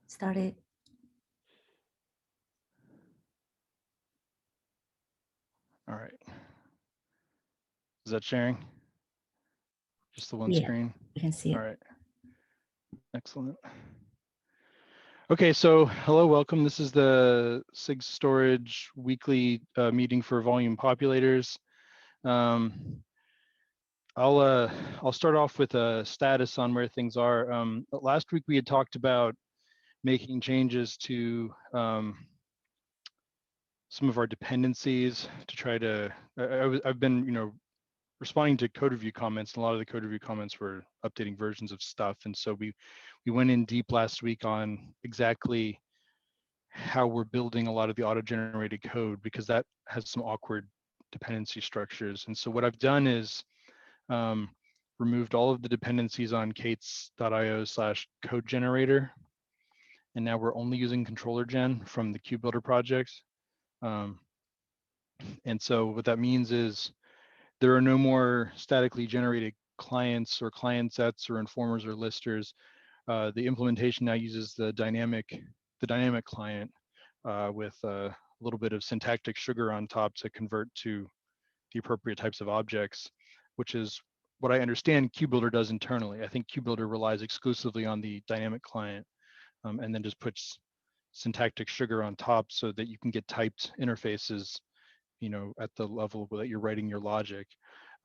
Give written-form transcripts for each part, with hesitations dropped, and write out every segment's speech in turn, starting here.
started. All right. Is that sharing? Just the one Yeah, screen? you can see it. All right. Excellent. Okay, so hello, welcome. This is the SIG storage weekly meeting for volume populators. I'll start off with a status on where things are. Last week we had talked about making changes to some of our dependencies to try to. I've been, responding to code review comments, and a lot of the code review comments were updating versions of stuff, and so we went in deep last week on exactly how we're building a lot of the auto-generated code, because that has some awkward dependency structures. And so what I've done is removed all of the dependencies on kates.io/code generator. And now we're only using controller gen from the KubeBuilder project. And so what that means is there are no more statically generated clients or client sets or informers or listers. The implementation now uses the dynamic client with a little bit of syntactic sugar on top to convert to the appropriate types of objects, which is what I understand KubeBuilder does internally. I think KubeBuilder relies exclusively on the dynamic client and then just puts syntactic sugar on top so that you can get typed interfaces, at the level that you're writing your logic.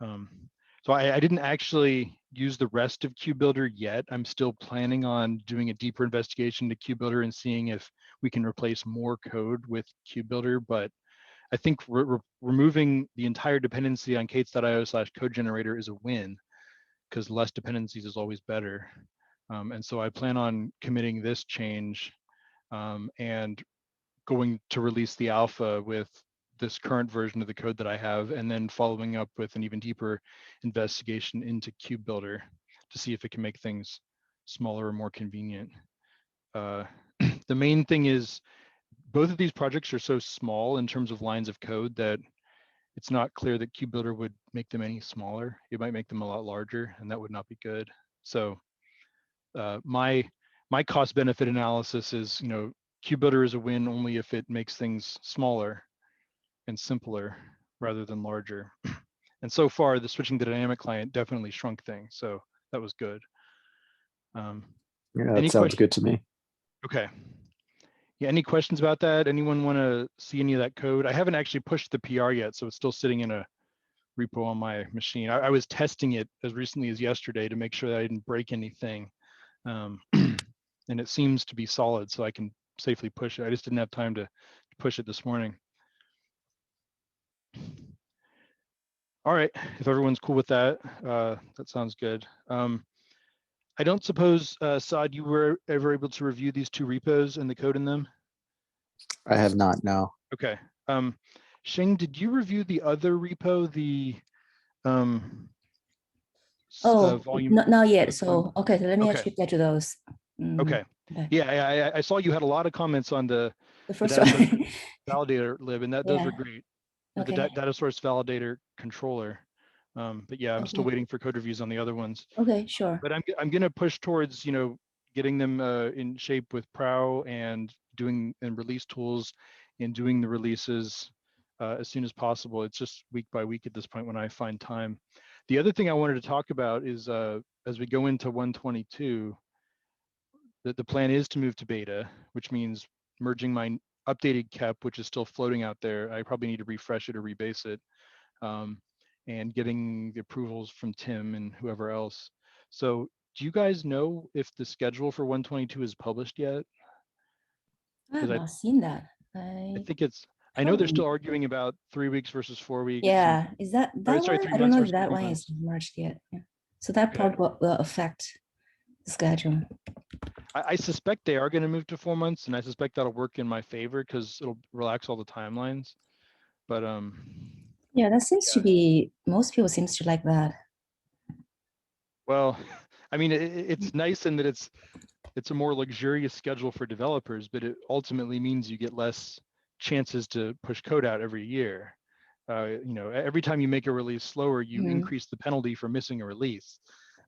So I didn't actually use the rest of KubeBuilder yet. I'm still planning on doing a deeper investigation to KubeBuilder and seeing if we can replace more code with KubeBuilder. But I think removing the entire dependency on kates.io/code generator is a win, because less dependencies is always better. And so I plan on committing this change and going to release the alpha with this current version of the code that I have, and then following up with an even deeper investigation into KubeBuilder to see if it can make things smaller or more convenient. The main thing is both of these projects are so small in terms of lines of code that it's not clear that KubeBuilder would make them any smaller. It might make them a lot larger, and that would not be good. So my cost benefit analysis is, KubeBuilder is a win only if it makes things smaller and simpler rather than larger. And so far, the switching to dynamic client definitely shrunk things, so that was good. Yeah, that sounds good to me. Okay. Yeah, any questions about that? Anyone want to see any of that code? I haven't actually pushed the PR yet, so it's still sitting in a repo on my machine. I was testing it as recently as yesterday to make sure that I didn't break anything. And it seems to be solid, so I can safely push it. I just didn't have time to push it this morning. All right, if everyone's cool with that, that sounds good. I don't suppose, Saad, you were ever able to review these two repos and the code in them? I have not, no. Okay. Shing, did you review the other repo, the volume? Not yet. So, okay, so let me actually get to those. Okay. Yeah, I saw you had a lot of comments on the first data source one. validator lib, and those were great. Okay. The data source validator controller. But yeah, I'm still waiting for code reviews on the other ones. Okay, sure. But I'm going to push towards, getting them in shape with Prow and doing and release tools and doing the releases as soon as possible. It's just week by week at this point when I find time. The other thing I wanted to talk about is as we go into 122, the plan is to move to beta, which means merging my updated KEP, which is still floating out there. I probably need to refresh it or rebase it, and getting the approvals from Tim and whoever else. So do you guys know if the schedule for 122 is published yet? I have not seen that. I think it's, I know they're still arguing about 3 weeks versus 4 weeks. Yeah, is that one? I don't know if that one is merged yet. Yeah. So that probably will affect the schedule. I suspect they are going to move to 4 months, and I suspect that'll work in my favor because it'll relax all the timelines. But yeah, that seems to be, most people seems to like that. Well, I mean, it's nice in that it's a more luxurious schedule for developers, but it ultimately means you get less chances to push code out every year. Every time you make a release slower, you increase the penalty for missing a release.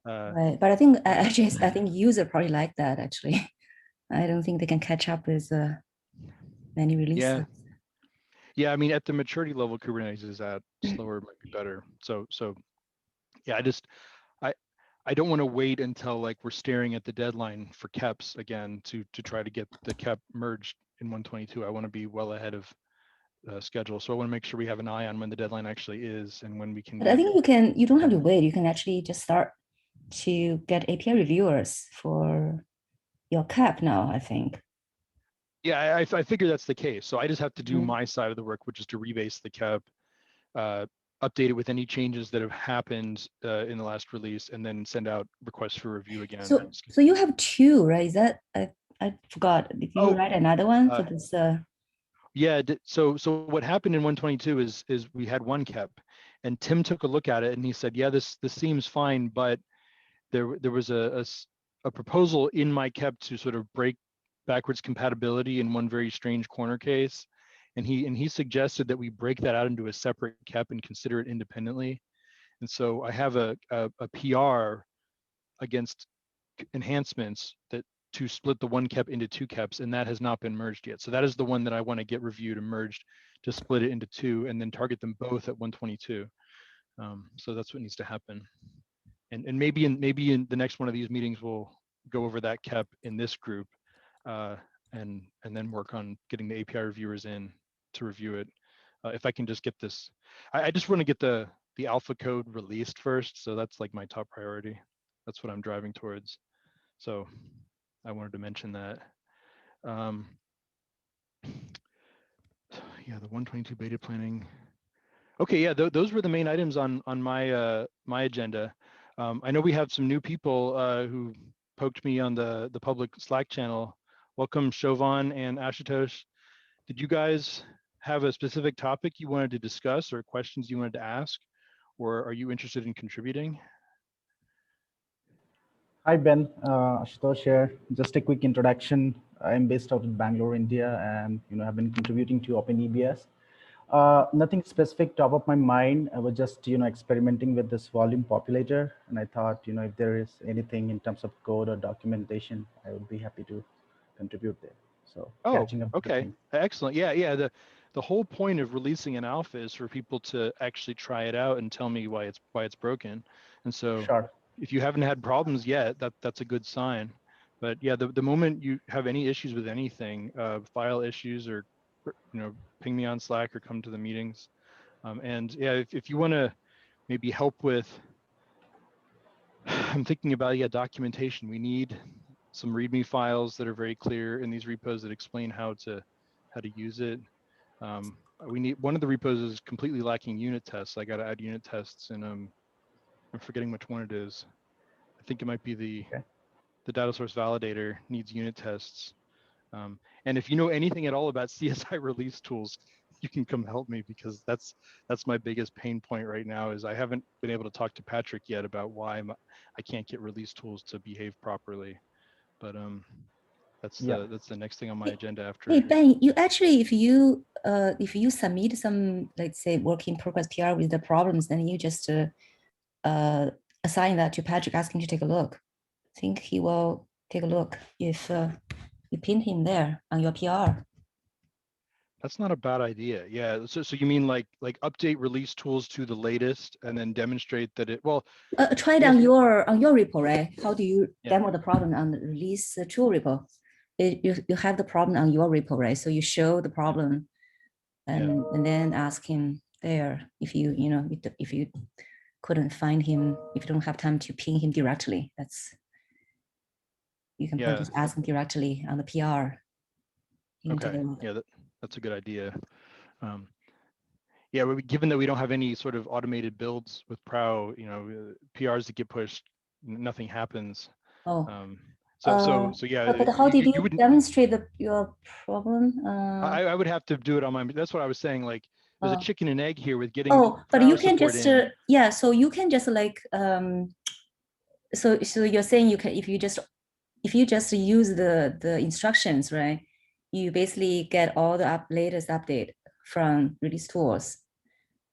Right, but I think actually, I think user probably like that actually. I don't think they can catch up with many releases. Yeah. I mean, at the maturity level, Kubernetes is at slower, might be better. So yeah, I don't want to wait until like we're staring at the deadline for KEPs again to try to get the KEP merged in 122. I want to be well ahead of schedule. So I want to make sure we have an eye on when the deadline actually is and when we can. But I think you don't have to wait. You can actually just start to get API reviewers for your KEP now, I think. Yeah, I figure that's the case. So I just have to do my side of the work, which is to rebase the KEP, update it with any changes that have happened in the last release, and then send out requests for review again. So you have two, right? Is that I forgot. Did you write another one for this? Yeah. So what happened in 122 is we had one KEP, and Tim took a look at it and he said, yeah, this seems fine, but there was a proposal in my KEP to sort of break backwards compatibility in one very strange corner case. And he suggested that we break that out into a separate KEP and consider it independently. And so I have a PR against enhancements that to split the one KEP into two KEPs, and that has not been merged yet. So that is the one that I want to get reviewed and merged to split it into two and then target them both at 122. So that's what needs to happen. And maybe in the next one of these meetings, we'll go over that KEP in this group and then work on getting the API reviewers in to review it. If I can just get this, I just want to get the alpha code released first. So that's like my top priority. That's what I'm driving towards. So I wanted to mention that. Yeah, the 122 beta planning. Okay, yeah, those were the main items on my my agenda. I know we have some new people who poked me on the public Slack channel. Welcome, Shovan and Ashutosh. Did you guys have a specific topic you wanted to discuss or questions you wanted to ask, or are you interested in contributing? Hi, Ben. Ashutosh here. Just a quick introduction. I'm based out of Bangalore, India, and I've been contributing to OpenEBS. Nothing specific top of my mind. I was just experimenting with this volume populator, and I thought if there is anything in terms of code or documentation, I would be happy to contribute there. So catching up. Okay, excellent. Yeah. The whole point of releasing an alpha is for people to actually try it out and tell me why it's broken. And so if you haven't had problems yet, that's a good sign. But yeah, the moment you have any issues with anything, file issues, or ping me on Slack or come to the meetings. And yeah, if you want to maybe help with, I'm thinking about documentation. We need some README files that are very clear in these repos that explain how to use it. We need, one of the repos is completely lacking unit tests. I got to add unit tests, and I'm forgetting which one it is. I think it might be the data source validator needs unit tests. And if you know anything at all about CSI release tools, you can come help me, because that's my biggest pain point right now. Is I haven't been able to talk to Patrick yet about why I can't get release tools to behave properly. But that's the next thing on my agenda after. Hey Ben, you actually, if you submit some, let's say, work in progress PR with the problems, then you just assign that to Patrick, asking to take a look. I think he will take a look if you pin him there on your PR. That's not a bad idea. Yeah. So you mean like update release tools to the latest and then demonstrate that it, well, try it on your repo, right? How do you demo the problem on the release tool repo? You have the problem on your repo, right? So you show the problem and then ask him there if if you couldn't find him, if you don't have time to ping him directly, you can just ask him directly on the PR. Okay. Yeah, that's a good idea. Yeah, given that we don't have any sort of automated builds with Prow, PRs that get pushed, nothing happens. So yeah. But how did you demonstrate your problem? I would have to do it on my. That's what I was saying. Like, there's a chicken and egg here with getting. But you can just so you can just like so you're saying you can, if you just use the instructions, right? You basically get all the latest update from release tools,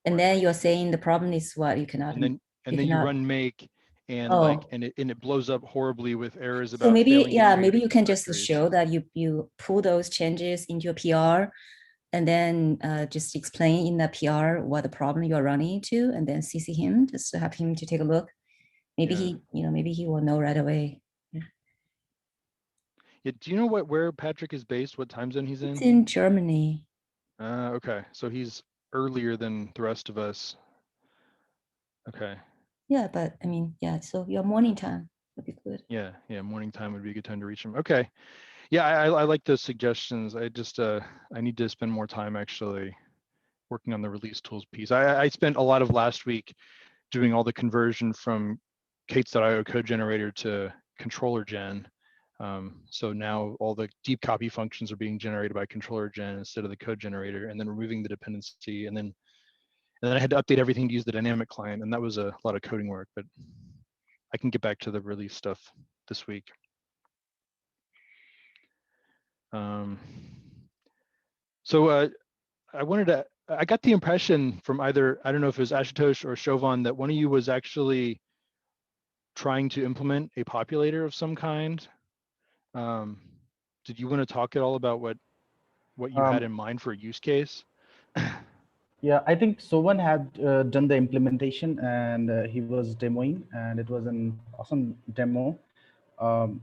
and then you're saying the problem is what you cannot. And then you run make, and it blows up horribly with errors about so maybe, failing yeah, integrated maybe you can just directories. show that you pull those changes into a PR, and then just explain in the PR what the problem you are running into, and then CC him just to have him to take a look. Maybe he, maybe he will know right away. Yeah, do you know where Patrick is based? What time zone he's in? It's in Germany. Okay, so he's earlier than the rest of us. Okay. Yeah, but I mean, yeah, so your morning time would be good. Yeah, morning time would be a good time to reach him. Okay. Yeah, I like those suggestions. I just I need to spend more time actually working on the release tools piece. I spent a lot of last week doing all the conversion from Kates.io code generator to controller gen. So now all the deep copy functions are being generated by controller gen instead of the code generator, and then removing the dependency, and then I had to update everything to use the dynamic client, and that was a lot of coding work, but I can get back to the release stuff this week. So I got the impression from either, I don't know if it was Ashutosh or Shovan, that one of you was actually trying to implement a populator of some kind. Did you want to talk at all about what you had in mind for a use case? Yeah, I think Sovan had done the implementation, and he was demoing, and it was an awesome demo.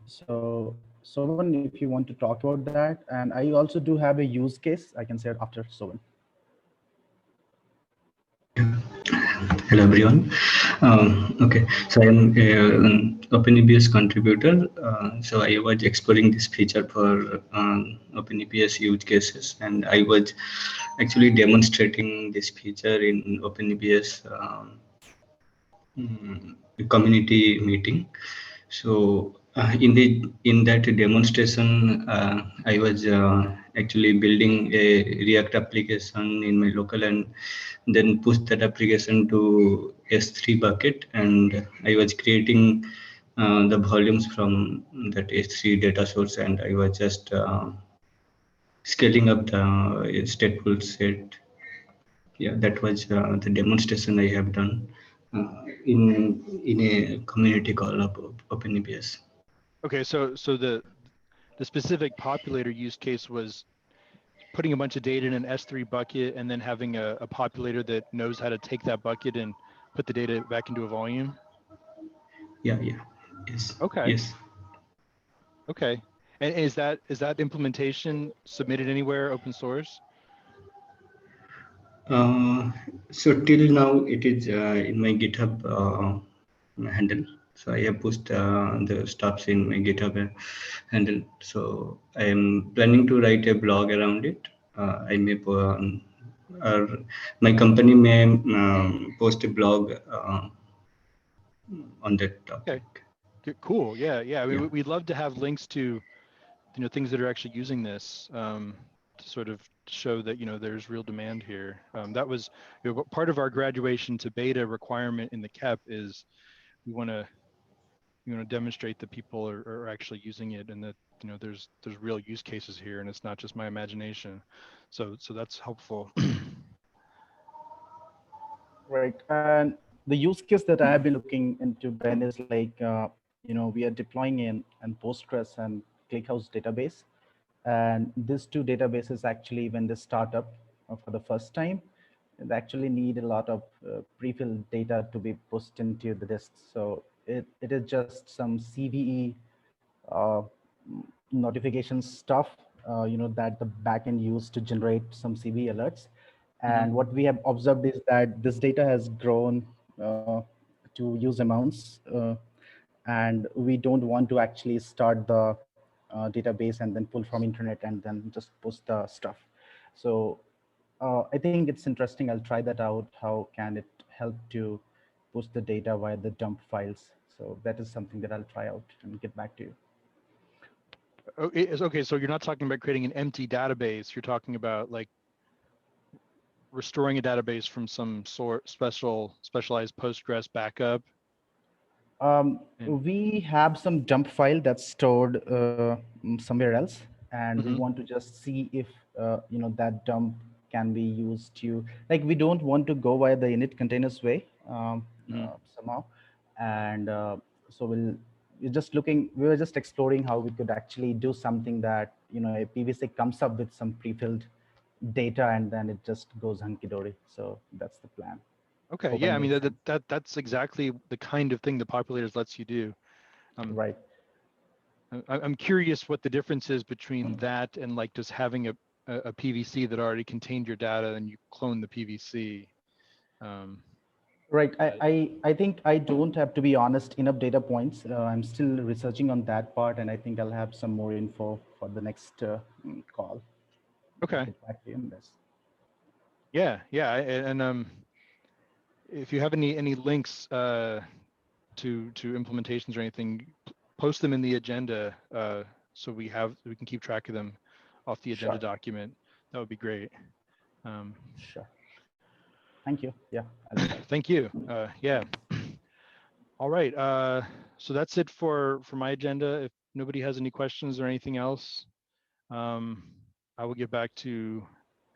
So Sovan, if you want to talk about that, and I also do have a use case, I can say it after Sovan. Hello everyone. Okay, so I am an OpenEBS contributor. So I was exploring this feature for OpenEBS use cases, and I was actually demonstrating this feature in OpenEBS community meeting. So in that demonstration, I was actually building a React application in my local, and then push that application to S3 bucket, and I was creating the volumes from that S3 data source, and I was just scaling up the stateful set. Yeah, that was the demonstration I have done in a community call of OpenEBS. Okay, so the specific populator use case was putting a bunch of data in an S3 bucket and then having a populator that knows how to take that bucket and put the data back into a volume? Yeah, yes. Okay. Yes. Okay. And is that implementation submitted anywhere open source? So till now it is in my GitHub handle. So I have pushed the stuffs in my GitHub handle. So I am planning to write a blog around it. I may or my company may post a blog on that topic. Okay. Cool. Yeah. I mean, we'd love to have links to things that are actually using this to sort of show that there's real demand here. That was part of our graduation to beta requirement in the KEP is we want to demonstrate that people are actually using it, and that there's real use cases here, and it's not just my imagination. So that's helpful. Right, and the use case that I have been looking into, Ben, is like we are deploying in Postgres and ClickHouse database, and these two databases actually, when they start up for the first time, they actually need a lot of pre-filled data to be pushed into the disk. So it is just some CVE notification stuff, that the backend used to generate some CVE alerts. And what we have observed is that this data has grown to huge amounts, and we don't want to actually start the database and then pull from internet and then just post the stuff. So I think it's interesting. I'll try that out. How can it help to push the data via the dump files? So that is something that I'll try out and get back to you. Okay, so you're not talking about creating an empty database. You're talking about like restoring a database from some sort specialized Postgres backup. We have some dump file that's stored somewhere else, and we want to just see if that dump can be used to, like, we don't want to go via the init containers way somehow. And so we were just exploring how we could actually do something that, you know, a PVC comes up with some pre-filled data and then it just goes hunky-dory. So that's the plan. Okay, Hope yeah, I mean, made sense. that's exactly the kind of thing the Populators lets you do. Right. I'm curious what the difference is between that and like just having a PVC that already contained your data and you clone the PVC. Right. I think I don't have, to be honest, enough data points. I'm still researching on that part, and I think I'll have some more info for the next call. Okay. I'll get back to you on this. Yeah, yeah, and if you have any links to implementations or anything, post them in the agenda so we can keep track of them off the agenda document. That would be great. Sure. Thank you. Yeah. Thank you. Yeah. All right. So that's it for my agenda. If nobody has any questions or anything else, I will get back to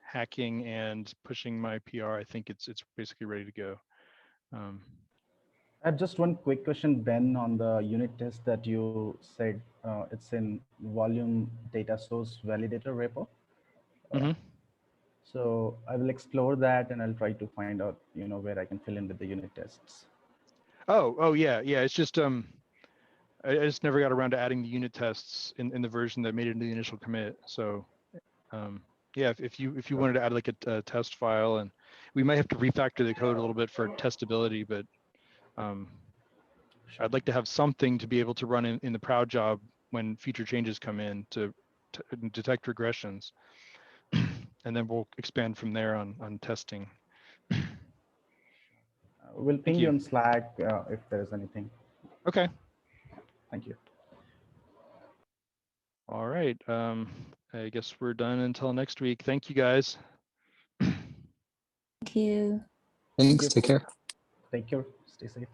hacking and pushing my PR. I think it's basically ready to go. I have just one quick question, Ben, on the unit test that you said it's in volume data source validator repo. So I will explore that and I'll try to find out, you know, where I can fill in with the unit tests. Oh yeah. It's just I just never got around to adding the unit tests in the version that made it into the initial commit. So yeah, if you wanted to add like a test file, and we might have to refactor the code a little bit for testability, but I'd like to have something to be able to run in the proud job when future changes come in to detect regressions. And then we'll expand from there on testing. We'll ping you on Slack if there's anything. Okay. Thank you. All right. I guess we're done until next week. Thank you, guys. Thank you. Thanks. Take care. Take care. Stay safe.